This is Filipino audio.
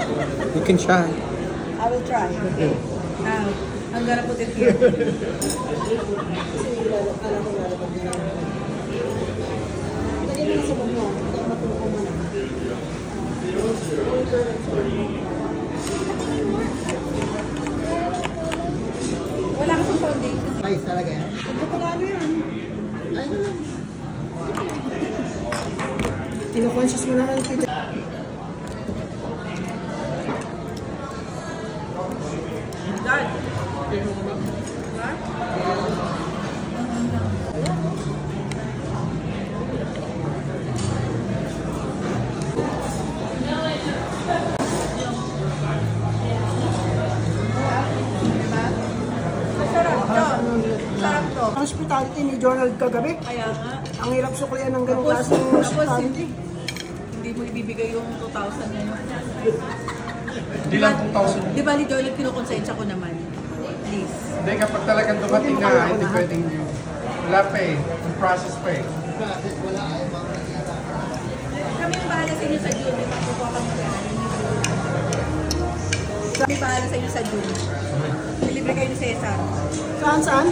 You can try. I will try. Okay. Now, I'm gonna put it here. Wala kasing foundation. Ay, talaga yan? Ito pala ano yan? Ano lang? Kinoconscious mo naman ito. Dad. Hospitality ni Donald kagabi. Kaya nga. Ang hirap suklian ng ganong klaseng hospitality. Hindi mo ibibigay yung 2,000 na yun. Hindi lang 2,000. Di ba ni Joel, kinukonsensya ko naman. Please. Hindi, kapag talagang dumating na, hindi pwedeng wala pa eh. Yung process pa eh. Kami yung bahala sa inyo sa June. Di ba? Kukuha kami kami bahala sa inyo sa June. Deliver kayo ni Cesar. Saan?